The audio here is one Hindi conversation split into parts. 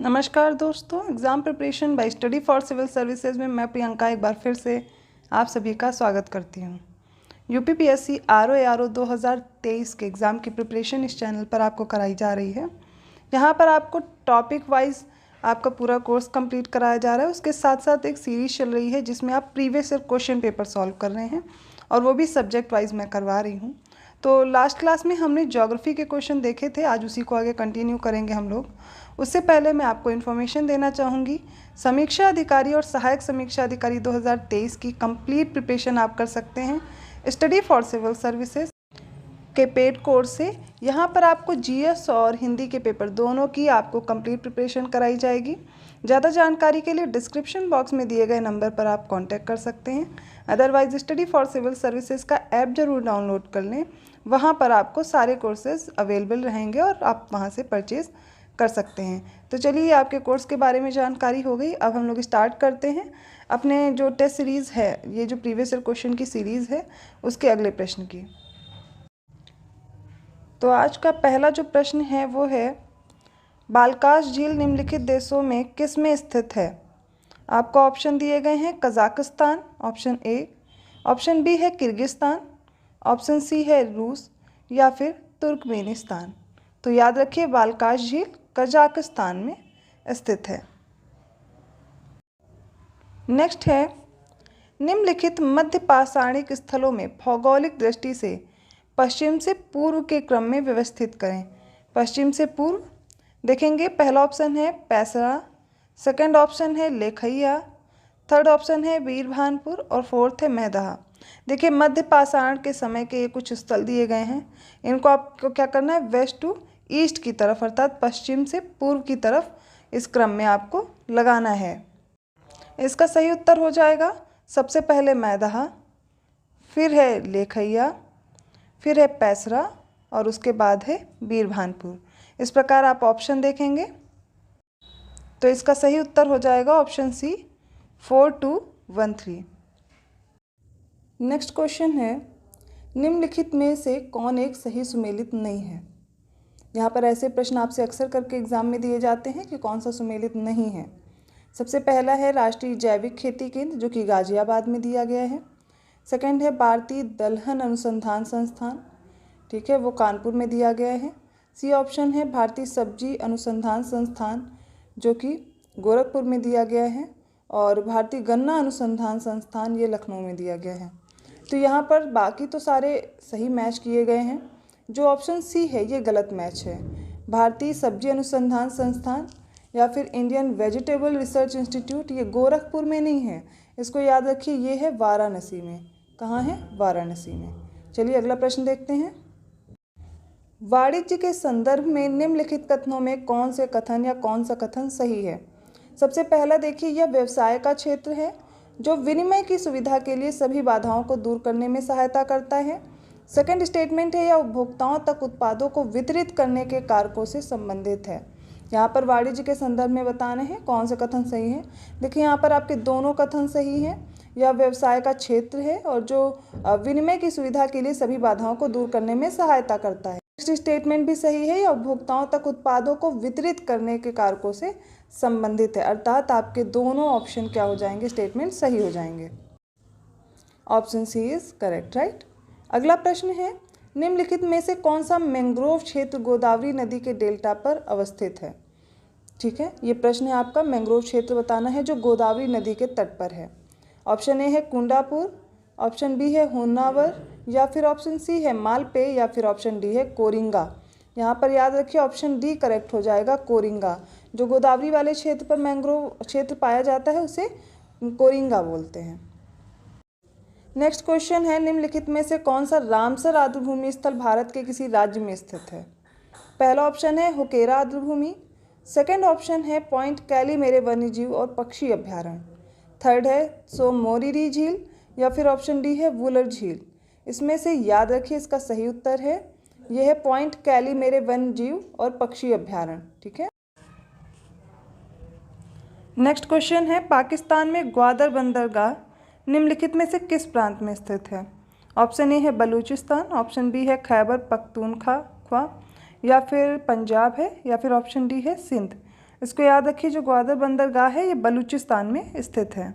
नमस्कार दोस्तों, exam preparation by study for civil services में मैं प्रियंका एक बार फिर से आप सभी का स्वागत करती हूँ। यूपीपीएससी आरओ 2023 के एग्ज़ाम की प्रिपरेशन इस चैनल पर आपको कराई जा रही है। यहाँ पर आपको टॉपिक वाइज आपका पूरा कोर्स कंप्लीट कराया जा रहा है। उसके साथ साथ एक सीरीज़ चल रही है जिसमें आप previous year question paper solve कर रहे हैं और वो भी सब्जेक्ट वाइज मैं करवा रही हूँ। तो लास्ट क्लास में हमने ज्योग्राफी के क्वेश्चन देखे थे, आज उसी को आगे कंटिन्यू करेंगे हम लोग। उससे पहले मैं आपको इन्फॉर्मेशन देना चाहूँगी, समीक्षा अधिकारी और सहायक समीक्षा अधिकारी 2023 की कंप्लीट प्रिपरेशन आप कर सकते हैं स्टडी फॉर सिविल सर्विसेज के पेड कोर्स से। यहाँ पर आपको जीएस और हिंदी के पेपर दोनों की आपको कंप्लीट प्रिपरेशन कराई जाएगी। ज़्यादा जानकारी के लिए डिस्क्रिप्शन बॉक्स में दिए गए नंबर पर आप कांटेक्ट कर सकते हैं। Otherwise study for civil services का ऐप जरूर डाउनलोड कर लें, वहाँ पर आपको सारे कोर्सेज अवेलेबल रहेंगे और आप वहाँ से परचेज़ कर सकते हैं। तो चलिए, आपके कोर्स के बारे में जानकारी हो गई। अब हम लोग स्टार्ट करते हैं अपने जो टेस्ट सीरीज़ है, ये जो प्रीवियस ईयर क्वेश्चन की सीरीज़ है उसके अगले प्रश्न की। तो आज का पहला जो प्रश्न है वो है, बालकाश झील निम्नलिखित देशों में किस में स्थित है? आपको ऑप्शन दिए गए हैं Kazakhstan option A, option B है किर्गिस्तान, ऑप्शन सी है रूस या फिर तुर्कमेनिस्तान। तो याद रखिए, बालकाश झील कजाकिस्तान में स्थित है। नेक्स्ट है, निम्नलिखित मध्य पाषाणिक स्थलों में भौगोलिक दृष्टि से पश्चिम से पूर्व के क्रम में व्यवस्थित करें। पश्चिम से पूर्व देखेंगे, पहला ऑप्शन है पैसरा, सेकंड ऑप्शन है लेखैया, थर्ड ऑप्शन है वीरभानपुर और फोर्थ है मैदहा। देखिए, मध्य पाषाण के समय के ये कुछ स्थल दिए गए हैं, इनको आपको क्या करना है, वेस्ट टू ईस्ट की तरफ अर्थात पश्चिम से पूर्व की तरफ इस क्रम में आपको लगाना है। इसका सही उत्तर हो जाएगा सबसे पहले मैदहा, फिर है लेखैया, फिर है पैसरा और उसके बाद है वीरभानपुर। इस प्रकार आप ऑप्शन देखेंगे तो इसका सही उत्तर हो जाएगा ऑप्शन सी 4213। नेक्स्ट क्वेश्चन है, निम्नलिखित में से कौन एक सही सुमेलित नहीं है? यहाँ पर ऐसे प्रश्न आपसे अक्सर करके एग्जाम में दिए जाते हैं कि कौन सा सुमेलित नहीं है। सबसे पहला है राष्ट्रीय जैविक खेती केंद्र, जो कि गाजियाबाद में दिया गया है। सेकंड है भारतीय दलहन अनुसंधान संस्थान, ठीक है, वो कानपुर में दिया गया है। सी ऑप्शन है भारतीय सब्जी अनुसंधान संस्थान, जो कि गोरखपुर में दिया गया है। और भारतीय गन्ना अनुसंधान संस्थान, ये लखनऊ में दिया गया है। तो यहाँ पर बाकी तो सारे सही मैच किए गए हैं, जो ऑप्शन सी है ये गलत मैच है। भारतीय सब्जी अनुसंधान संस्थान या फिर इंडियन वेजिटेबल रिसर्च इंस्टीट्यूट, ये गोरखपुर में नहीं है, इसको याद रखिए, ये है वाराणसी में। कहाँ है? वाराणसी में। चलिए अगला प्रश्न देखते हैं। वाणिज्य के संदर्भ में निम्नलिखित कथनों में कौन से कथन या कौन सा कथन सही है? सबसे पहला देखिए, यह व्यवसाय का क्षेत्र है जो विनिमय की सुविधा के लिए सभी बाधाओं को दूर करने में सहायता करता है। सेकंड स्टेटमेंट है, यह उपभोक्ताओं तक उत्पादों को वितरित करने के कारकों से संबंधित है। यहाँ पर वाणिज्य के संदर्भ में बताने हैं कौन से कथन सही हैं। देखिए, यहाँ पर आपके दोनों कथन सही हैं। यह व्यवसाय का क्षेत्र है और जो विनिमय की सुविधा के लिए सभी बाधाओं को दूर करने में सहायता करता है। नेक्स्ट स्टेटमेंट भी सही है, यह उपभोक्ताओं तक उत्पादों को वितरित करने के कारकों से संबंधित है। अर्थात आपके दोनों ऑप्शन क्या हो जाएंगे, स्टेटमेंट सही हो जाएंगे। Option C is correct, right. अगला प्रश्न है, निम्नलिखित में से कौन सा मैंग्रोव क्षेत्र गोदावरी नदी के डेल्टा पर अवस्थित है? ठीक है, ये प्रश्न है आपका, मैंग्रोव क्षेत्र बताना है जो गोदावरी नदी के तट पर है। ऑप्शन ए है कुंडापुर, ऑप्शन बी है होन्नावर या फिर ऑप्शन सी है मालपे या फिर ऑप्शन डी है कोरिंगा। यहाँ पर याद रखिए ऑप्शन डी करेक्ट हो जाएगा, कोरिंगा। जो गोदावरी वाले क्षेत्र पर मैंग्रोव क्षेत्र पाया जाता है उसे कोरिंगा बोलते हैं। नेक्स्ट क्वेश्चन है, निम्नलिखित में से कौन सा रामसर आर्द्रभूमि स्थल भारत के किसी राज्य में स्थित है? पहला ऑप्शन है हुकेरा आर्द्रभूमि, सेकंड ऑप्शन है पॉइंट कैलीमेरे वन्यजीव और पक्षी अभ्यारण्य, थर्ड है सोमोरिरी झील या फिर ऑप्शन डी है वुलर झील। इसमें से याद रखिए इसका सही उत्तर है, यह है पॉइंट कैलीमेरे वन्यजीव और पक्षी अभ्यारण्य, ठीक है। नेक्स्ट क्वेश्चन है, पाकिस्तान में ग्वादर बंदरगाह निम्नलिखित में से किस प्रांत में स्थित है? ऑप्शन ए है बलूचिस्तान, ऑप्शन बी है खैबर पख्तूनख्वा या फिर पंजाब है या फिर ऑप्शन डी है सिंध। इसको याद रखिए, जो ग्वादर बंदरगाह है ये बलूचिस्तान में स्थित है।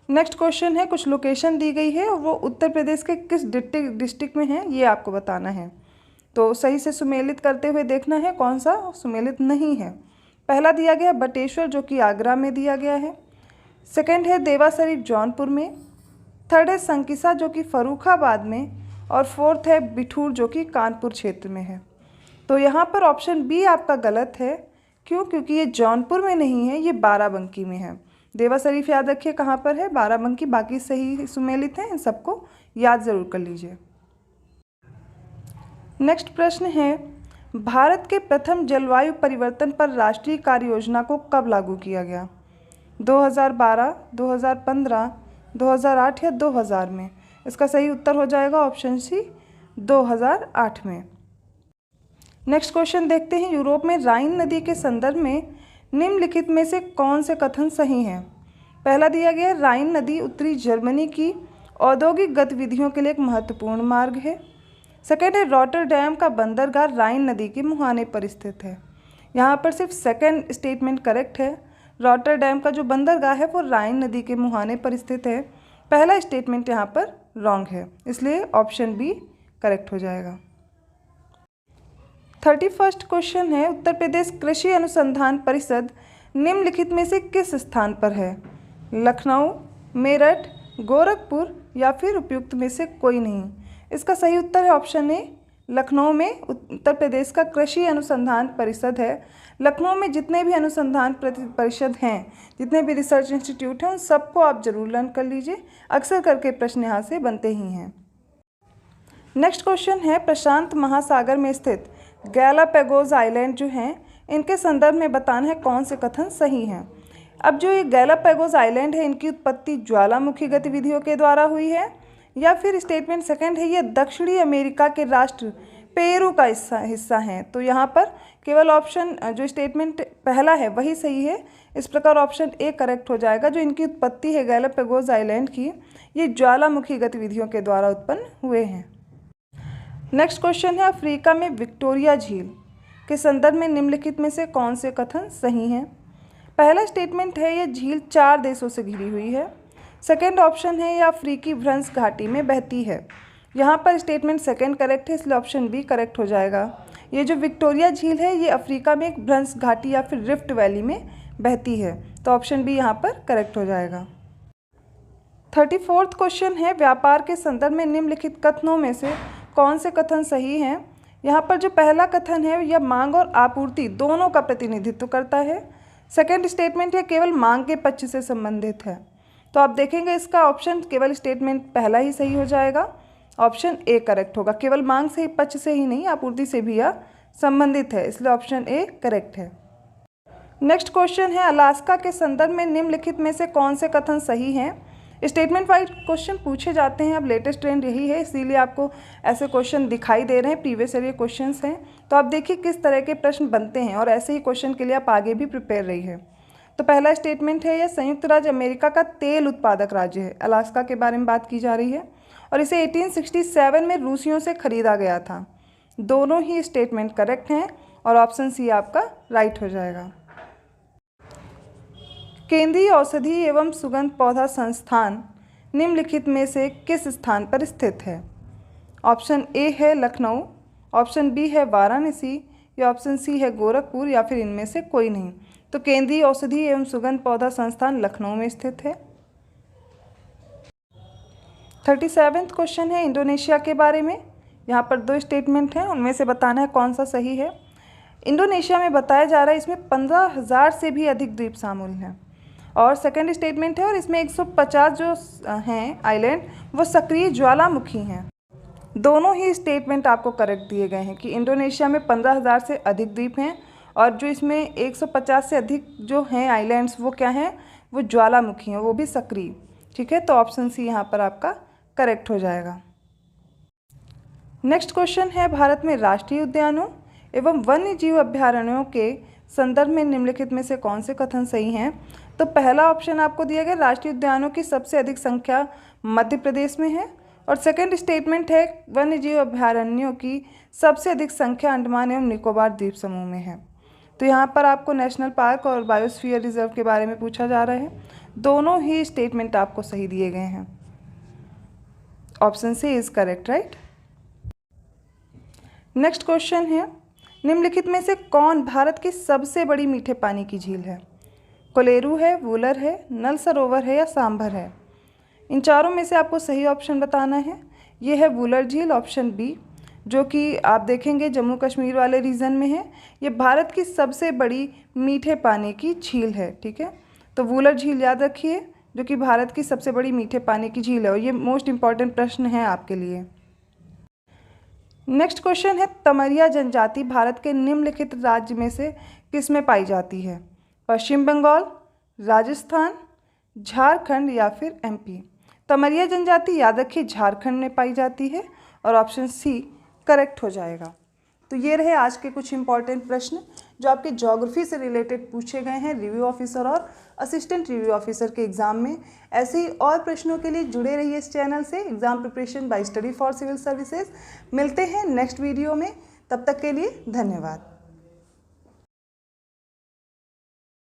नेक्स्ट क्वेश्चन है, कुछ लोकेशन दी गई है और वो उत्तर प्रदेश के किस डिस्ट्रिक्ट में है ये आपको बताना है। तो सही से सुमेलित करते हुए देखना है कौन सा सुमेलित नहीं है। पहला दिया गया है बटेश्वर जो कि आगरा में दिया गया है। सेकंड है देवा शरीफ जौनपुर में। थर्ड है संकिसा जो कि फर्रुखाबाद में। और फोर्थ है बिठूर जो कि कानपुर क्षेत्र में है। तो यहाँ पर ऑप्शन बी आपका गलत है। क्यों? क्योंकि ये जौनपुर में नहीं है, ये बाराबंकी में है। देवा शरीफ याद रखिए कहाँ पर है, बाराबंकी। बाकी सही सुमेलित हैं, इन सबको याद ज़रूर कर लीजिए। नेक्स्ट प्रश्न है, भारत के प्रथम जलवायु परिवर्तन पर राष्ट्रीय कार्य योजना को कब लागू किया गया? 2012, 2015, 2008 या 2000 में? इसका सही उत्तर हो जाएगा ऑप्शन सी 2008 में। नेक्स्ट क्वेश्चन देखते हैं, यूरोप में राइन नदी के संदर्भ में निम्नलिखित में से कौन से कथन सही हैं? पहला दिया गया है राइन नदी उत्तरी जर्मनी की औद्योगिक गतिविधियों के लिए एक महत्वपूर्ण मार्ग है। सेकेंड है रॉटरडैम का बंदरगाह राइन नदी के मुहाने पर स्थित है। यहाँ पर सिर्फ सेकेंड स्टेटमेंट करेक्ट है। रॉटरडैम का जो बंदरगाह है वो राइन नदी के मुहाने पर स्थित है। पहला स्टेटमेंट यहाँ पर रॉन्ग है, इसलिए ऑप्शन बी करेक्ट हो जाएगा। 31st क्वेश्चन है, उत्तर प्रदेश कृषि अनुसंधान परिषद निम्नलिखित में से किस स्थान पर है? लखनऊ, मेरठ, गोरखपुर या फिर उपयुक्त में से कोई नहीं? इसका सही उत्तर है ऑप्शन ए, लखनऊ में उत्तर प्रदेश का कृषि अनुसंधान परिषद है। लखनऊ में जितने भी अनुसंधान परिषद हैं, जितने भी रिसर्च इंस्टीट्यूट हैं, उन सबको आप जरूर लर्न कर लीजिए। अक्सर करके प्रश्न यहाँ से बनते ही हैं। नेक्स्ट क्वेश्चन है, प्रशांत महासागर में स्थित गैलापागोस आइलैंड जो हैं, इनके संदर्भ में बताना है कौन से कथन सही हैं। अब जो ये गैलापागोस आइलैंड है, इनकी उत्पत्ति ज्वालामुखी गतिविधियों के द्वारा हुई है, या फिर स्टेटमेंट सेकंड है ये दक्षिणी अमेरिका के राष्ट्र पेरू का हिस्सा हैं। तो यहाँ पर केवल ऑप्शन जो स्टेटमेंट पहला है वही सही है। इस प्रकार ऑप्शन ए करेक्ट हो जाएगा। जो इनकी उत्पत्ति है गैलापागोस आइलैंड की, ये ज्वालामुखी गतिविधियों के द्वारा उत्पन्न हुए हैं। नेक्स्ट क्वेश्चन है, अफ्रीका में विक्टोरिया झील के संदर्भ में निम्नलिखित में से कौन से कथन सही हैं? पहला स्टेटमेंट है ये झील 4 देशों से घिरी हुई है। सेकेंड ऑप्शन है यह अफ्रीकी भ्रंश घाटी में बहती है। यहाँ पर स्टेटमेंट सेकेंड करेक्ट है, इसलिए ऑप्शन बी करेक्ट हो जाएगा। ये जो विक्टोरिया झील है ये अफ्रीका में एक भ्रंश घाटी या फिर रिफ्ट वैली में बहती है। तो ऑप्शन बी यहाँ पर करेक्ट हो जाएगा। 34th क्वेश्चन है, व्यापार के संदर्भ में निम्नलिखित कथनों में से कौन से कथन सही हैं? यहाँ पर जो पहला कथन है यह मांग और आपूर्ति दोनों का प्रतिनिधित्व करता है। सेकेंड स्टेटमेंट है केवल मांग के पक्ष से संबंधित है। तो आप देखेंगे इसका ऑप्शन केवल स्टेटमेंट पहला ही सही हो जाएगा, ऑप्शन ए करेक्ट होगा। केवल मांग से पक्ष से ही नहीं, आपूर्ति से भी यह संबंधित है, इसलिए ऑप्शन ए करेक्ट है। नेक्स्ट क्वेश्चन है, अलास्का के संदर्भ में निम्नलिखित में से कौन से कथन सही हैं? स्टेटमेंट वाइज क्वेश्चन पूछे जाते हैं, अब लेटेस्ट ट्रेंड यही है, इसीलिए आपको ऐसे क्वेश्चन दिखाई दे रहे हैं। प्रीवियस ईयर क्वेश्चंस हैं, तो आप देखिए किस तरह के प्रश्न बनते हैं और ऐसे ही क्वेश्चन के लिए आप आगे भी प्रिपेयर रही है। तो पहला स्टेटमेंट है यह संयुक्त राज्य अमेरिका का तेल उत्पादक राज्य है। अलास्का के बारे में बात की जा रही है और इसे 1867 में रूसियों से खरीदा गया था। दोनों ही स्टेटमेंट करेक्ट हैं और ऑप्शन सी आपका राइट हो जाएगा। केंद्रीय औषधि एवं सुगंध पौधा संस्थान निम्नलिखित में से किस स्थान पर स्थित है? ऑप्शन ए है लखनऊ, ऑप्शन बी है वाराणसी या ऑप्शन सी है गोरखपुर या फिर इनमें से कोई नहीं। तो केंद्रीय औषधि एवं सुगंध पौधा संस्थान लखनऊ में स्थित है। 37वां क्वेश्चन है, इंडोनेशिया के बारे में। यहाँ पर 2 स्टेटमेंट हैं, उनमें से बताना है कौन सा सही है। इंडोनेशिया में बताया जा रहा है इसमें 15,000 से भी अधिक द्वीप शामिल हैं। और सेकंड स्टेटमेंट है और इसमें 150 जो हैं आइलैंड वो सक्रिय ज्वालामुखी हैं। दोनों ही स्टेटमेंट आपको करेक्ट दिए गए हैं कि इंडोनेशिया में 15,000 से अधिक द्वीप हैं और जो इसमें 150 से अधिक जो हैं आइलैंड्स वो क्या हैं, वो ज्वालामुखी हैं, वो भी सक्रिय। ठीक है, तो ऑप्शन सी यहाँ पर आपका करेक्ट हो जाएगा। नेक्स्ट क्वेश्चन है, भारत में राष्ट्रीय उद्यानों एवं वन्य जीव अभ्यारण्यों के संदर्भ में निम्नलिखित में से कौन से कथन सही हैं? तो पहला ऑप्शन आपको दिया गया राष्ट्रीय उद्यानों की सबसे अधिक संख्या मध्य प्रदेश में है और सेकंड स्टेटमेंट है वन्य जीव अभ्यारण्यों की सबसे अधिक संख्या अंडमान एवं निकोबार द्वीप समूह में है। तो यहाँ पर आपको नेशनल पार्क और बायोस्फीयर रिजर्व के बारे में पूछा जा रहा है। दोनों ही स्टेटमेंट आपको सही दिए गए हैं। Option C is correct, right. Next question है, निम्नलिखित में से कौन भारत की सबसे बड़ी मीठे पानी की झील है? कोलेरू है, वूलर है, नल सरोवर है या सांभर है? इन चारों में से आपको सही ऑप्शन बताना है। ये है वूलर झील, ऑप्शन बी, जो कि आप देखेंगे जम्मू कश्मीर वाले रीजन में है। ये भारत की सबसे बड़ी मीठे पानी की झील है, ठीक है। तो वूलर झील याद रखिए, जो कि भारत की सबसे बड़ी मीठे पानी की झील है, और ये मोस्ट इंपॉर्टेंट प्रश्न है आपके लिए। नेक्स्ट क्वेश्चन है, तमरिया जनजाति भारत के निम्नलिखित राज्य में से किस में पाई जाती है? पश्चिम बंगाल, राजस्थान, झारखंड या फिर एमपी? तमरिया जनजाति याद रखिए झारखंड में पाई जाती है, और ऑप्शन सी करेक्ट हो जाएगा। तो ये रहे आज के कुछ इंपॉर्टेंट प्रश्न जो आपके ज्योग्राफी से रिलेटेड पूछे गए हैं रिव्यू ऑफिसर और असिस्टेंट रिव्यू ऑफिसर के एग्जाम में। ऐसे ही और प्रश्नों के लिए जुड़े रहिए इस चैनल से, exam preparation by study for civil services. मिलते हैं नेक्स्ट वीडियो में, तब तक के लिए धन्यवाद।